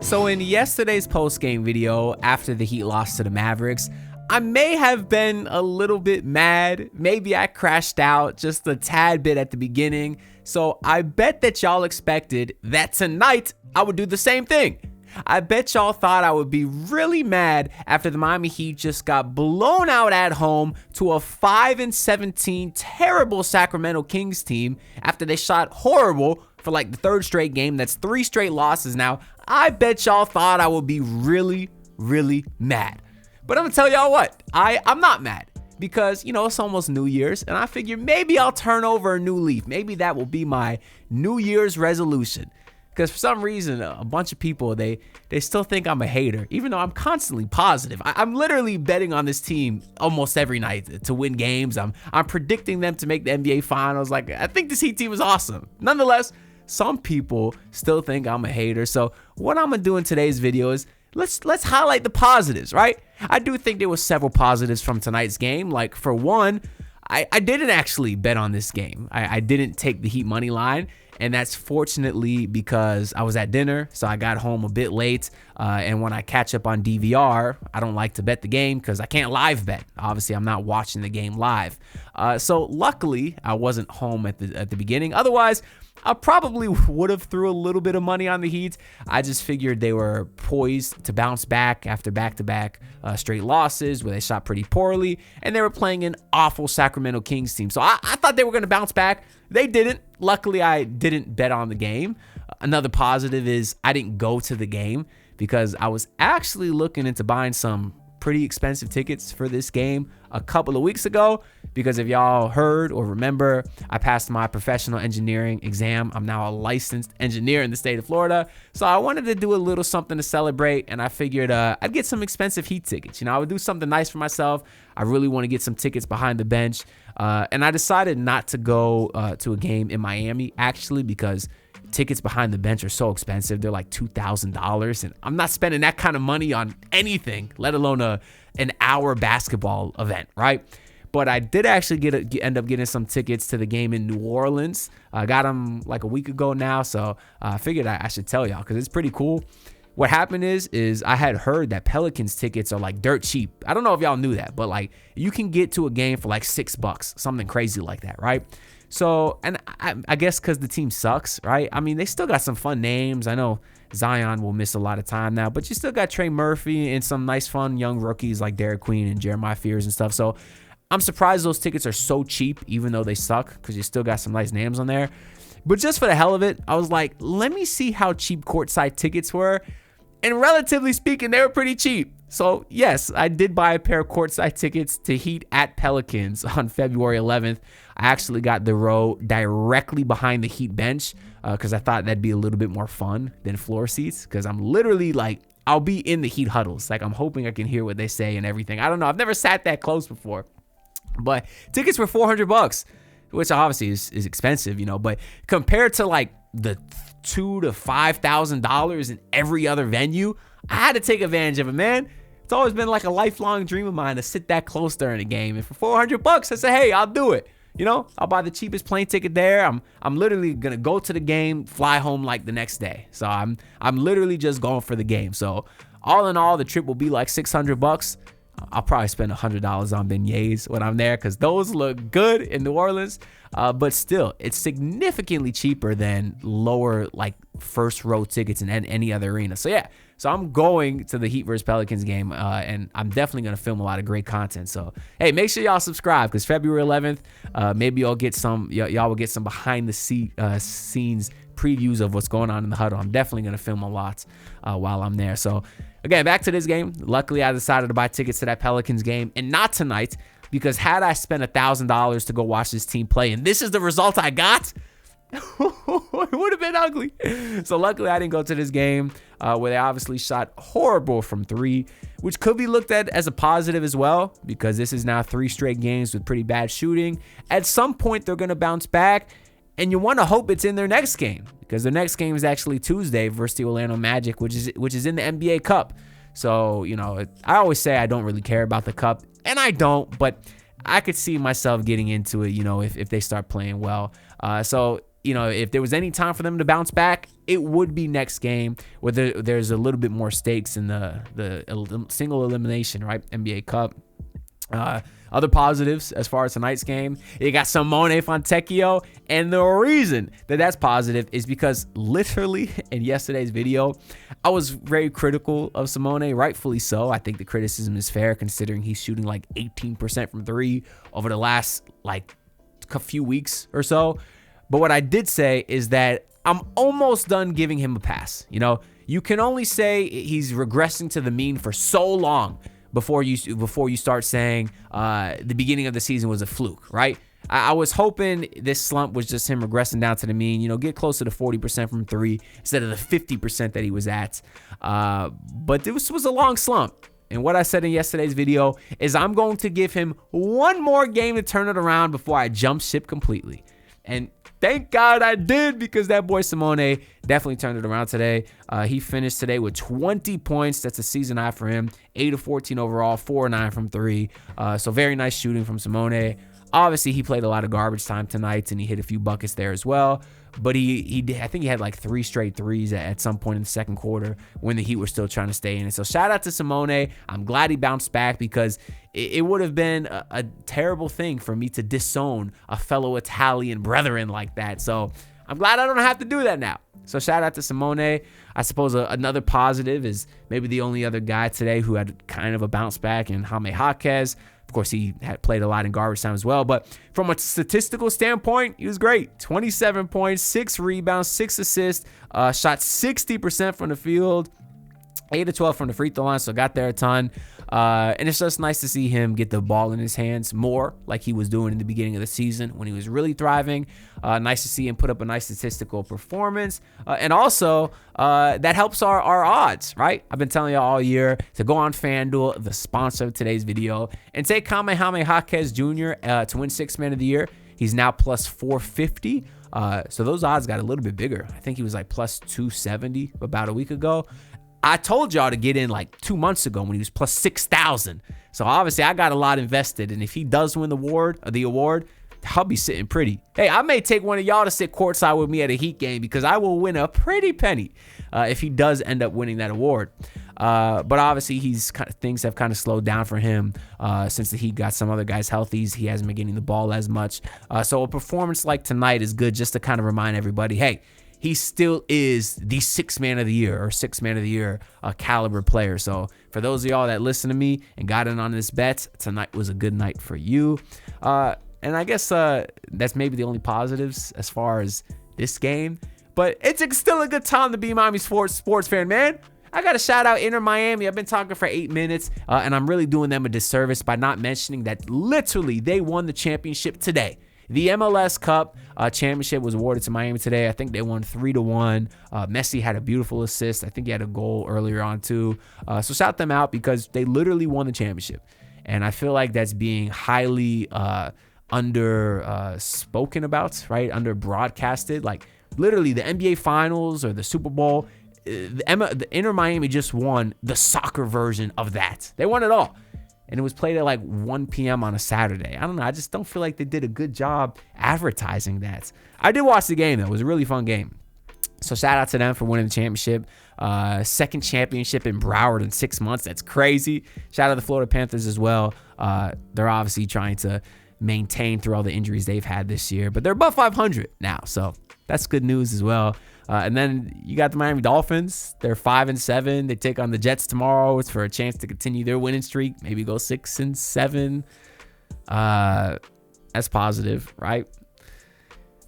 So in yesterday's post-game video, after the Heat lost to the Mavericks, I may have been a little bit mad. Maybe I crashed out just a tad bit at the beginning. So I bet that y'all expected that tonight I would do the same thing. I bet y'all thought I would be really mad after the Miami Heat just got blown out at home to a 5-17 terrible Sacramento Kings team after they shot horrible for like the third straight game. That's 3 straight losses now. I bet y'all thought I would be really, really mad. But I'm gonna tell y'all what, I'm not mad because, you know, it's almost New Year's and I figure maybe I'll turn over a new leaf. Maybe that will be my New Year's resolution. Because for some reason, a bunch of people, they still think I'm a hater, even though I'm constantly positive. I'm literally betting on this team almost every night to win games. I'm predicting them to make the NBA Finals. Like, I think this Heat team is awesome. Nonetheless, some people still think I'm a hater. So what I'm gonna do in today's video is let's highlight the positives, right? I do think there was several positives from tonight's game. Like, for one, I didn't actually bet on this game. I didn't take the Heat money line. And that's fortunately because I was at dinner, so I got home a bit late. And when I catch up on DVR, I don't like to bet the game because I can't live bet. Obviously, I'm not watching the game live. So luckily, I wasn't home at the beginning. Otherwise, I probably would have threw a little bit of money on the Heat. I just figured they were poised to bounce back after back-to-back straight losses where they shot pretty poorly, and they were playing an awful Sacramento Kings team. So I thought they were going to bounce back. They didn't. Luckily, I didn't bet on the game. Another positive is I didn't go to the game because I was actually looking into buying some pretty expensive tickets for this game a couple of weeks ago, because if y'all heard or remember, I passed my professional engineering exam. I'm now a licensed engineer in the state of Florida. So I wanted to do a little something to celebrate, and I figured I'd get some expensive Heat tickets. You know, I would do something nice for myself. I really want to get some tickets behind the bench. And I decided not to go to a game in Miami, actually, because tickets behind the bench are so expensive. They're like $2,000, and I'm not spending that kind of money on anything, let alone an hour basketball event, right? But I did actually end up getting some tickets to the game in New Orleans. I got them like a week ago now, so I figured I should tell y'all because it's pretty cool. What happened is I had heard that Pelicans tickets are like dirt cheap. I don't know if y'all knew that, but like you can get to a game for like $6, something crazy like that, right? So, and I guess because the team sucks, right? I mean, they still got some fun names. I know Zion will miss a lot of time now, but you still got Trey Murphy and some nice, fun young rookies like Derek Queen and Jeremiah Fears and stuff. So I'm surprised those tickets are so cheap, even though they suck, because you still got some nice names on there. But just for the hell of it, I was like, let me see how cheap courtside tickets were. And relatively speaking, they were pretty cheap. So yes, I did buy a pair of courtside tickets to Heat at Pelicans on February 11th. I actually got the row directly behind the Heat bench because I thought that'd be a little bit more fun than floor seats, because I'm literally like, I'll be in the Heat huddles. Like, I'm hoping I can hear what they say and everything. I don't know. I've never sat that close before. But tickets were $400, which obviously is expensive, you know. But compared to like the $2,000 to $5,000 in every other venue, I had to take advantage of it, man. It's always been like a lifelong dream of mine to sit that close during a game. And for $400, I said, hey, I'll do it. You know, I'll buy the cheapest plane ticket there. I'm literally gonna go to the game, fly home like the next day. So I'm literally just going for the game. So all in all, the trip will be like $600. I'll probably spend $100 on beignets when I'm there, because those look good in New Orleans. But still, it's significantly cheaper than lower, like, first row tickets in any other arena. So yeah, so I'm going to the Heat versus Pelicans game, and I'm definitely going to film a lot of great content. So hey, make sure y'all subscribe, because February 11th, maybe y'all will get some behind the scenes previews of what's going on in the huddle. I'm definitely going to film a lot while I'm there. So again, back to this game. Luckily, I decided to buy tickets to that Pelicans game, and not tonight, because had I spent $1,000 to go watch this team play, and this is the result I got, it would have been ugly. So luckily, I didn't go to this game where they obviously shot horrible from 3, which could be looked at as a positive as well, because this is now 3 straight games with pretty bad shooting. At some point, they're going to bounce back, and you want to hope it's in their next game, because their next game is actually Tuesday versus the Orlando Magic, which is in the NBA Cup. So, you know, I always say I don't really care about the Cup, and I don't, but I could see myself getting into it, you know, if they start playing well. So if there was any time for them to bounce back, it would be next game where there's a little bit more stakes in the single elimination, right? NBA Cup. Other positives as far as tonight's game, you got Simone Fontecchio, and the reason that that's positive is because literally in yesterday's video, I was very critical of Simone, rightfully so. I think the criticism is fair considering he's shooting like 18% from three over the last like a few weeks or so. But what I did say is that I'm almost done giving him a pass. You can only say he's regressing to the mean for so long before you start saying the beginning of the season was a fluke, right? I was hoping this slump was just him regressing down to the mean, get closer to 40% from three instead of the 50% that he was at. But this was a long slump. And what I said in yesterday's video is I'm going to give him one more game to turn it around before I jump ship completely. And thank God I did, because that boy Simone definitely turned it around today. He finished today with 20 points. That's a season high for him. 8 of 14 overall, 4 of 9 from three. So very nice shooting from Simone. Obviously, he played a lot of garbage time tonight, and he hit a few buckets there as well. But I think he had like 3 straight threes at some point in the second quarter when the Heat were still trying to stay in it. So shout out to Simone. I'm glad he bounced back, because it would have been a terrible thing for me to disown a fellow Italian brethren like that. So I'm glad I don't have to do that now. So shout out to Simone. I suppose another positive is maybe the only other guy today who had kind of a bounce back in Jaime Jaquez. Of course, he had played a lot in garbage time as well. But from a statistical standpoint, he was great. 27 points, 6 rebounds, 6 assists, shot 60% from the field, 8 of 12 from the free throw line, so got there a ton. And it's just nice to see him get the ball in his hands more like he was doing in the beginning of the season when he was really thriving. Nice to see him put up a nice statistical performance. And also, that helps our odds, right? I've been telling you all year to go on FanDuel, the sponsor of today's video, and take Jaime Jaquez Jr. To win Sixth Man of the Year. He's now plus 450. So those odds got a little bit bigger. I think he was like plus 270 about a week ago. I told y'all to get in like 2 months ago when he was plus 6,000. So obviously I got a lot invested. And if he does win the award, I'll be sitting pretty. Hey, I may take one of y'all to sit courtside with me at a Heat game, because I will win a pretty penny if he does end up winning that award. But obviously things have kind of slowed down for him since the Heat got some other guys healthy. He hasn't been getting the ball as much. So a performance like tonight is good, just to kind of remind everybody, hey, he still is the Sixth Man of the Year caliber player. So for those of y'all that listen to me and got in on this bet, tonight was a good night for you. And I guess that's maybe the only positives as far as this game. But it's still a good time to be a Miami sports fan, man. I got to shout out Inter Miami. I've been talking for 8 minutes, and I'm really doing them a disservice by not mentioning that literally they won the championship today. The MLS Cup championship was awarded to Miami today. I think they won 3-1. Messi had a beautiful assist. I think he had a goal earlier on too. So shout them out, because they literally won the championship. And I feel like that's being highly spoken about, right? Under broadcasted. Like literally the NBA Finals or the Super Bowl, the Inter Miami just won the soccer version of that. They won it all. And it was played at like 1 p.m. on a Saturday. I don't know. I just don't feel like they did a good job advertising that. I did watch the game, though. It was a really fun game. So shout out to them for winning the championship. Second championship in Broward in 6 months. That's crazy. Shout out to the Florida Panthers as well. They're obviously trying to maintain through all the injuries they've had this year. But they're above 500 now. So that's good news as well. And then you got the Miami Dolphins. They're 5-7. They take on the Jets tomorrow. It's for a chance to continue their winning streak. Maybe go 6-7. That's positive, right?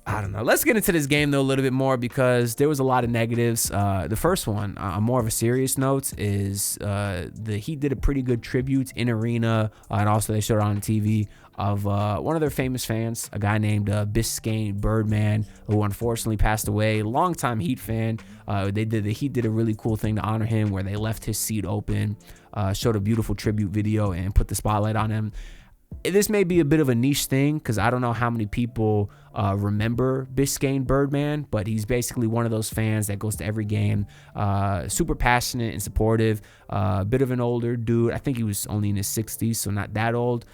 I don't know. Let's get into this game, though, a little bit more, because there was a lot of negatives. The first one, on more of a serious note, is the Heat did a pretty good tribute in arena, and also they showed it on TV, of one of their famous fans, a guy named Biscayne Birdman, who unfortunately passed away. Longtime Heat fan. The Heat did a really cool thing to honor him, where they left his seat open, showed a beautiful tribute video, and put the spotlight on him. This may be a bit of a niche thing, because I don't know how many people remember Biscayne Birdman, but he's basically one of those fans that goes to every game, super passionate and supportive, a bit of an older dude. I think he was only in his 60s, so not that old.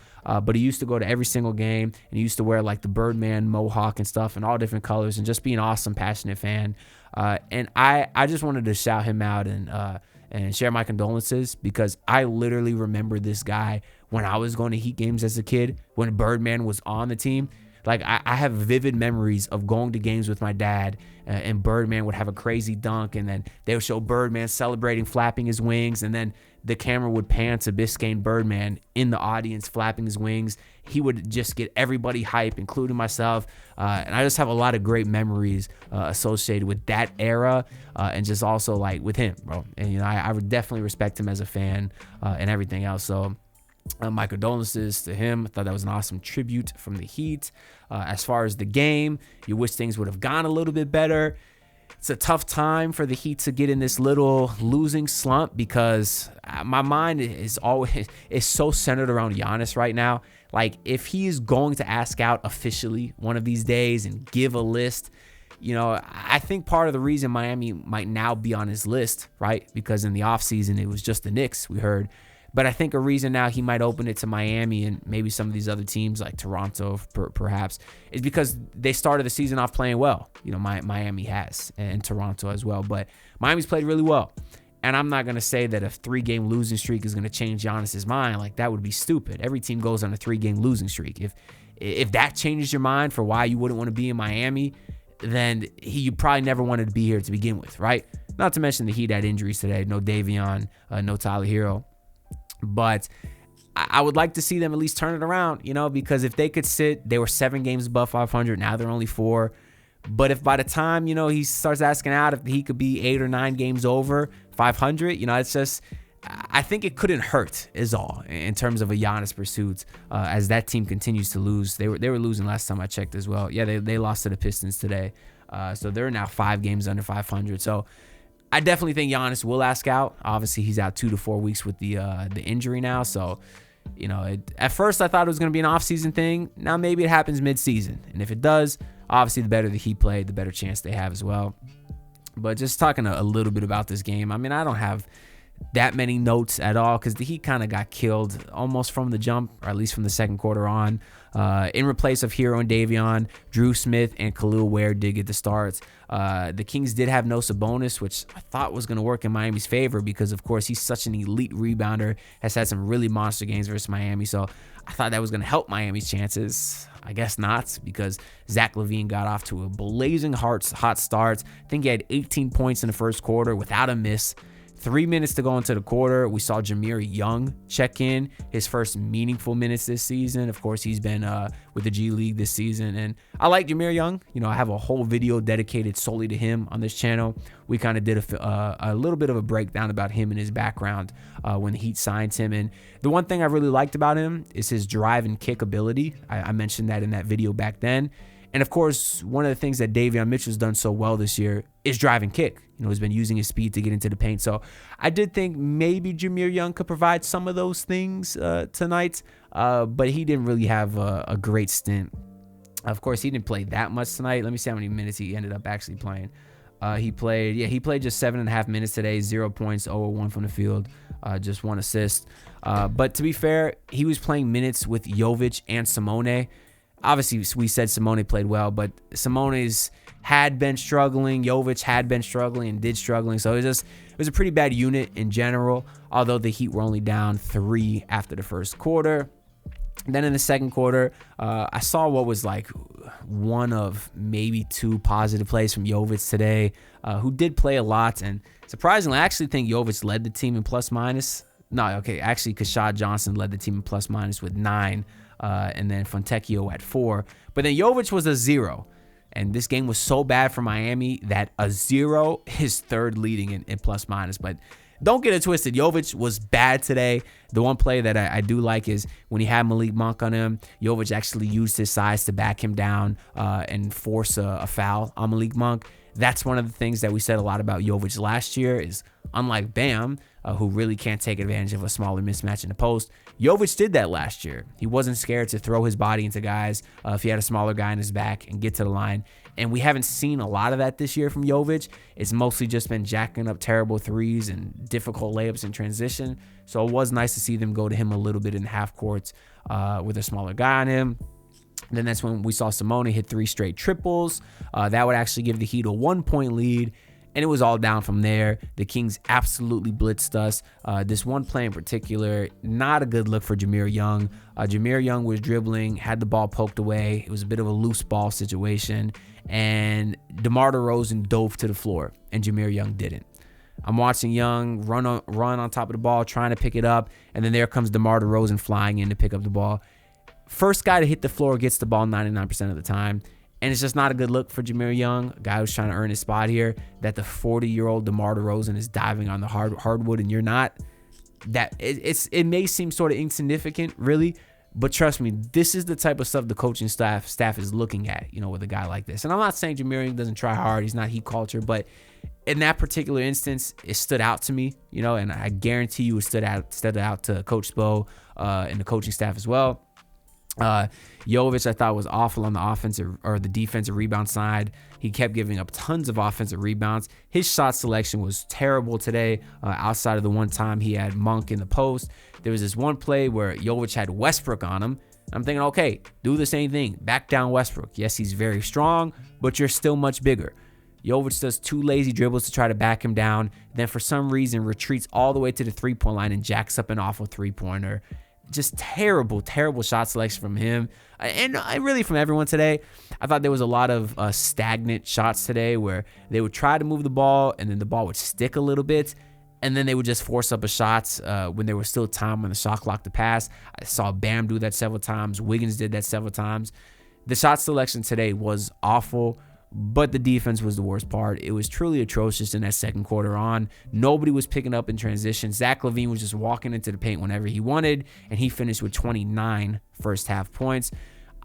but he used to go to every single game, and he used to wear like the Birdman mohawk and stuff in all different colors, and just be an awesome, passionate fan. And I just wanted to shout him out and share my condolences, because I literally remember this guy when I was going to Heat games as a kid, when Birdman was on the team. Like, I have vivid memories of going to games with my dad, and Birdman would have a crazy dunk, and then they would show Birdman celebrating, flapping his wings, and then the camera would pan to Biscayne Birdman in the audience flapping his wings. He would just get everybody hype, including myself, and I just have a lot of great memories associated with that era, and just also like with him, bro. And you know, I would definitely respect him as a fan and everything else. So my condolences to him. I thought that was an awesome tribute from the Heat. As far as the game, you wish things would have gone a little bit better. It's a tough time for the Heat to get in this little losing slump, because my mind is so centered around Giannis right now. Like, if he is going to ask out officially one of these days and give a list, you know, I think part of the reason Miami might now be on his list, right? Because in the offseason, it was just the Knicks, we heard. But I think a reason now he might open it to Miami and maybe some of these other teams like Toronto, perhaps, is because they started the season off playing well. You know, Miami has, and Toronto as well. But Miami's played really well. And I'm not going to say that a 3-game losing streak is going to change Giannis's mind. Like, that would be stupid. Every team goes on a 3-game losing streak. If that changes your mind for why you wouldn't want to be in Miami, then you probably never wanted to be here to begin with, right? Not to mention the Heat had injuries today. No Davion, no Tyler Hero. But I would like to see them at least turn it around, you know, because if they could sit, they were 7 games above 500. Now they're only 4. But if by the time, you know, he starts asking out if he could be 8 or 9 games over 500, you know, it's just, I think it couldn't hurt is all in terms of a Giannis pursuit as that team continues to lose. They were losing last time I checked as well. Yeah, they lost to the Pistons today. So they're now 5 games under 500. So I definitely think Giannis will ask out. Obviously, he's out 2 to 4 weeks with the injury now. So, you know, at first I thought it was going to be an off-season thing. Now maybe it happens mid-season. And if it does, obviously the better the Heat play, the better chance they have as well. But just talking a little bit about this game, I mean, I don't have that many notes at all, because the Heat kind of got killed almost from the jump, or at least from the second quarter on. In replace of Hero and Davion, Drew Smith and Khalil Ware did get the starts. The Kings did have no Sabonis, which I thought was going to work in Miami's favor, because, of course, he's such an elite rebounder, has had some really monster games versus Miami. So I thought that was going to help Miami's chances. I guess not, because Zach Lavine got off to a blazing hot start. I think he had 18 points in the first quarter without a miss. 3 minutes to go into the quarter, we saw Jameer Young check in, his first meaningful minutes this season. Of course, he's been with the G League this season, and I like Jameer Young. You know, I have a whole video dedicated solely to him on this channel. We kind of did a little bit of a breakdown about him and his background when the Heat signed him. And the one thing I really liked about him is his drive and kick ability. I mentioned that in that video back then. And of course, one of the things that Davion Mitchell's done so well this year is drive and kick. You know, he's been using his speed to get into the paint. So I did think maybe Jameer Young could provide some of those things tonight, but he didn't really have a great stint. Of course, he didn't play that much tonight. Let me see how many minutes he ended up actually playing. He played just 7.5 minutes today, 0 points, 0-1 from the field, just 1 assist. But to be fair, he was playing minutes with Jovic and Simone. Obviously, we said Simone played well, but Simone's had been struggling. Jovic had been struggling and did struggling. So it was a pretty bad unit in general, although the Heat were only down 3 after the first quarter. Then in the second quarter, I saw what was like one of maybe 2 positive plays from Jovic today, who did play a lot. And surprisingly, I actually think Jovic led the team in plus-minus. No, okay, actually, Kashad Johnson led the team in plus-minus with 9. And then Fontecchio at 4. But then Jovic was a 0. And this game was so bad for Miami that a 0 is third leading in plus minus. But don't get it twisted. Jovic was bad today. The one play that I do like is when he had Malik Monk on him, Jovic actually used his size to back him down and force a foul on Malik Monk. That's one of the things that we said a lot about Jovic last year is, unlike Bam, who really can't take advantage of a smaller mismatch in the post, Jovic did that last year. He wasn't scared to throw his body into guys if he had a smaller guy in his back and get to the line. And we haven't seen a lot of that this year from Jovic. It's mostly just been jacking up terrible threes and difficult layups in transition. So it was nice to see them go to him a little bit in half courts with a smaller guy on him. Then that's when we saw Simone hit 3 straight triples. That would actually give the Heat a 1-point lead. And it was all down from there. The Kings absolutely blitzed us. This one play in particular, not a good look for Jameer Young. Jameer Young was dribbling, had the ball poked away. It was a bit of a loose ball situation. And DeMar DeRozan dove to the floor, and Jameer Young didn't. I'm watching Young run on top of the ball, trying to pick it up. And then there comes DeMar DeRozan flying in to pick up the ball. First guy to hit the floor gets the ball 99% of the time. And it's just not a good look for Jameer Young, a guy who's trying to earn his spot here, that the 40-year-old DeMar DeRozan is diving on the hardwood and you're not. That it may seem sort of insignificant, really, but trust me, this is the type of stuff the coaching staff is looking at, with a guy like this. And I'm not saying Jameer Young doesn't try hard, he's not Heat culture, but in that particular instance, it stood out to me, and I guarantee you it stood out to Coach Spo and the coaching staff as well. Jovic, I thought, was awful on the offensive or the defensive rebound side. He kept giving up tons of offensive rebounds. His shot selection was terrible today. Outside of the one time he had Monk in the post, there was this one play where Jovic had Westbrook on him. I'm thinking, okay, do the same thing. Back down Westbrook. Yes, he's very strong, but you're still much bigger. Jovic does 2 lazy dribbles to try to back him down. Then for some reason retreats all the way to the 3-point line and jacks up an awful 3-pointer. Just terrible shot selection from him. And really from everyone today. I thought there was a lot of stagnant shots today where they would try to move the ball and then the ball would stick a little bit. And then they would just force up a shot when there was still time on the shot clock to pass. I saw Bam do that several times. Wiggins did that several times. The shot selection today was awful. But the defense was the worst part. It was truly atrocious in that second quarter on. Nobody was picking up in transition. Zach Lavine was just walking into the paint whenever he wanted, and he finished with 29 first half points.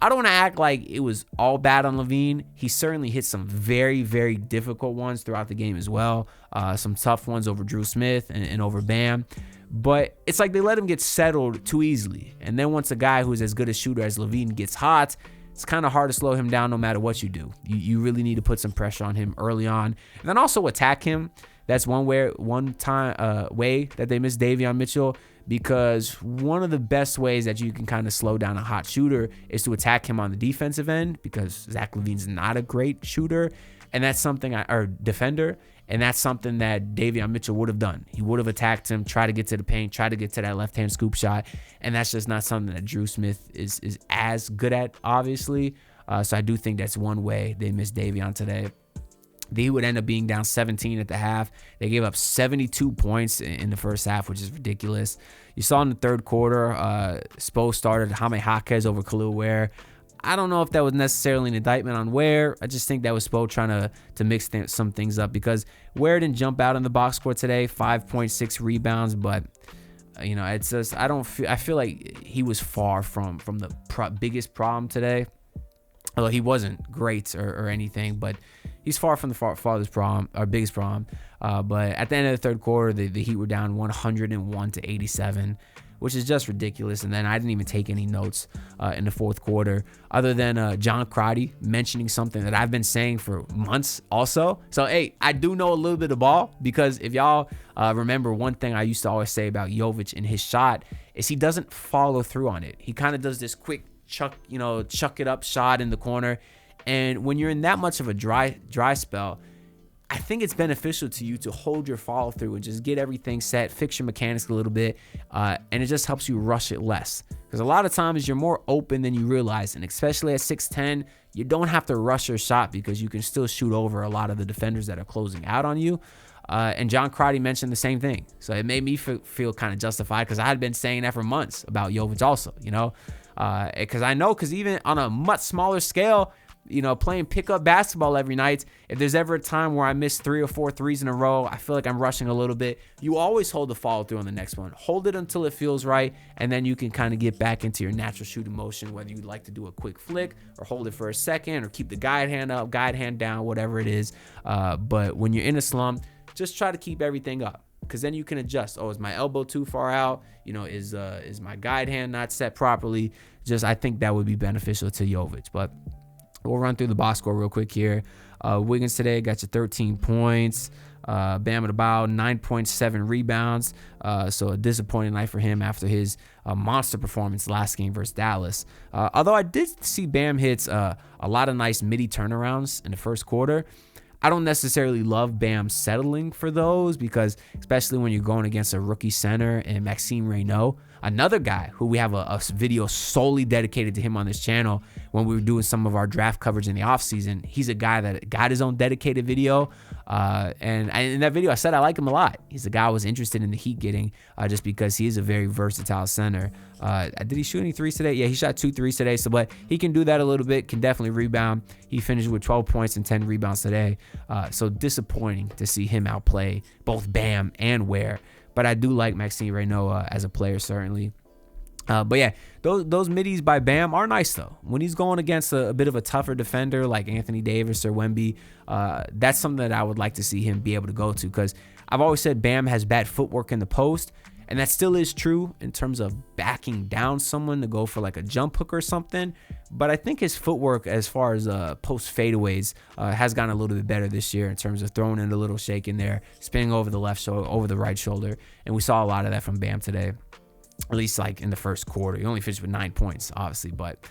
I don't want to act like it was all bad on Lavine. He certainly hit some very, very difficult ones throughout the game as well. Some tough ones over Drew Smith and over Bam. But it's like they let him get settled too easily. And then once a guy who's as good a shooter as Lavine gets hot, it's kind of hard to slow him down no matter what you do. You really need to put some pressure on him early on. And then also attack him. That's one way that they miss Davion Mitchell, because one of the best ways that you can kind of slow down a hot shooter is to attack him on the defensive end, because Zach Lavine's not a great shooter. And that's something, or defender. And that's something that Davion Mitchell would have done. He would have attacked him, try to get to the paint, try to get to that left-hand scoop shot. And that's just not something that Drew Smith is as good at, obviously. So I do think that's one way they missed Davion today. They would end up being down 17 at the half. They gave up 72 points in the first half, which is ridiculous. You saw in the third quarter, Spo started Jaime Jaquez over Khalil Ware. I don't know if that was necessarily an indictment on Ware. I just think that was Spo trying to mix some things up, because Ware didn't jump out in the box score today, 5.6 rebounds, but it's just I feel like he was far from the biggest problem today. Although he wasn't great or anything, but he's far from the farthest problem, our biggest problem. But at the end of the third quarter, the Heat were down 101-87. Which is just ridiculous. And then I didn't even take any notes in the fourth quarter, other than John Crotty mentioning something that I've been saying for months also. So, hey, I do know a little bit of ball, because if y'all remember, one thing I used to always say about Jovic in his shot is he doesn't follow through on it. He kind of does this quick chuck it up shot in the corner. And when you're in that much of a dry spell, I think it's beneficial to you to hold your follow through and just get everything set, fix your mechanics a little bit, and it just helps you rush it less. Because a lot of times you're more open than you realize, and especially at 6'10", you don't have to rush your shot, because you can still shoot over a lot of the defenders that are closing out on you. And John Crotty mentioned the same thing, so it made me feel kind of justified, because I had been saying that for months about Jovic also, because even on a much smaller scale, playing pickup basketball every night. If there's ever a time where I miss 3 or 4 threes in a row, I feel like I'm rushing a little bit. You always hold the follow through on the next one. Hold it until it feels right, and then you can kind of get back into your natural shooting motion, whether you'd like to do a quick flick or hold it for a second or keep the guide hand up, guide hand down, whatever it is. But when you're in a slump, just try to keep everything up, because then you can adjust. Oh, is my elbow too far out? Is my guide hand not set properly? I think that would be beneficial to Jovic. But we'll run through the box score real quick here. Wiggins today got you 13 points. Bam Adebayo, 9.7 rebounds. So a disappointing night for him after his monster performance last game versus Dallas. Although I did see Bam hits a lot of nice midi turnarounds in the first quarter. I don't necessarily love Bam settling for those, because especially when you're going against a rookie center and Maxime Reynaud, another guy who we have a video solely dedicated to him on this channel when we were doing some of our draft coverage in the offseason. He's a guy that got his own dedicated video. And in that video, I said I like him a lot. He's a guy I was interested in the Heat getting just because he is a very versatile center. Did he shoot any threes today? Yeah, he shot 2 threes today. But he can do that a little bit, can definitely rebound. He finished with 12 points and 10 rebounds today. So disappointing to see him outplay both Bam and Ware. But I do like Maxime Reynaud as a player, certainly. But yeah, those middies by Bam are nice, though. When he's going against a bit of a tougher defender like Anthony Davis or Wemby, that's something that I would like to see him be able to go to, because I've always said Bam has bad footwork in the post, and that still is true in terms of backing down someone to go for like a jump hook or something. But I think his footwork as far as post fadeaways has gotten a little bit better this year in terms of throwing in a little shake in there, spinning over the left shoulder, over the right shoulder. And we saw a lot of that from Bam today, at least like in the first quarter. He only finished with 9 points, obviously. But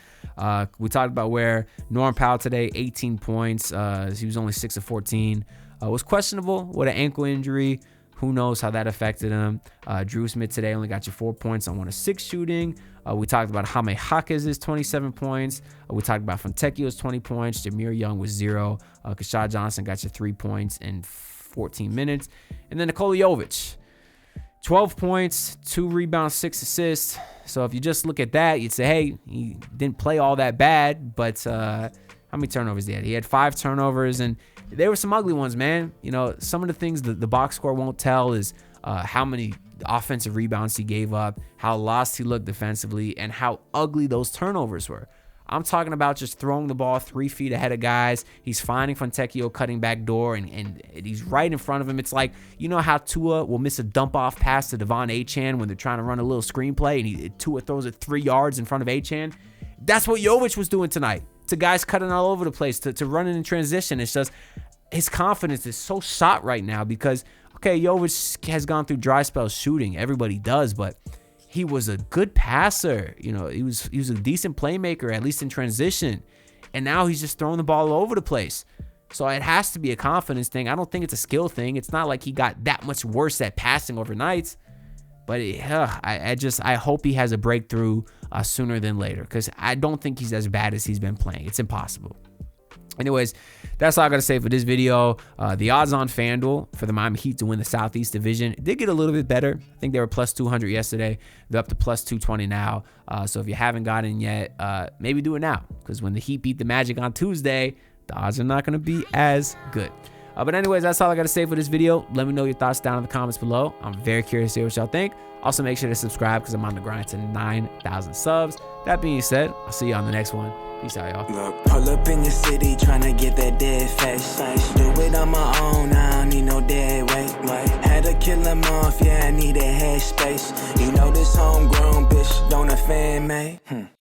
we talked about where Norm Powell today, 18 points. He was only 6 of 14. Was questionable with an ankle injury. Who knows how that affected him. Drew Smith today only got you 4 points on 1 of 6 shooting. We talked about Jaime Jaquez' 27 points. We talked about Fontecchio's 20 points. Jameer Young was 0. Kashad Johnson got you 3 points in 14 minutes. And then Nikola Jovic, 12 points, 2 rebounds, 6 assists. So if you just look at that, you'd say, hey, he didn't play all that bad. But how many turnovers did he had? He had 5 turnovers, and there were some ugly ones, man. Some of the things that the box score won't tell is how many offensive rebounds he gave up, how lost he looked defensively, and how ugly those turnovers were. I'm talking about just throwing the ball 3 feet ahead of guys. He's finding Fontecchio cutting back door, and he's right in front of him. It's like, how Tua will miss a dump-off pass to Devon Achane when they're trying to run a little screenplay, and Tua throws it 3 yards in front of Achane. That's what Jovic was doing tonight, to guys cutting all over the place, to running in transition. It's just his confidence is so shot right now because, okay, Jovic has gone through dry spells shooting. Everybody does, but he was a good passer. He was a decent playmaker, at least in transition. And now he's just throwing the ball all over the place. So it has to be a confidence thing. I don't think it's a skill thing. It's not like he got that much worse at passing overnight. But I hope he has a breakthrough sooner than later, because I don't think he's as bad as he's been playing. It's impossible. Anyways, that's all I got to say for this video. The odds on FanDuel for the Miami Heat to win the Southeast Division did get a little bit better. I think they were plus 200 yesterday. They're up to plus 220 now. So if you haven't gotten yet, maybe do it now, because when the Heat beat the Magic on Tuesday, the odds are not going to be as good. But anyways, that's all I got to say for this video. Let me know your thoughts down in the comments below. I'm very curious to hear what y'all think. Also, make sure to subscribe, because I'm on the grind to 9,000 subs. That being said, I'll see you on the next one. Peace out, y'all. Look, pull up in your city, tryna get that dead face. Do it on my own, I don't need no dead weight. Had to kill him off, yeah, I need a head space. This homegrown bitch don't offend me.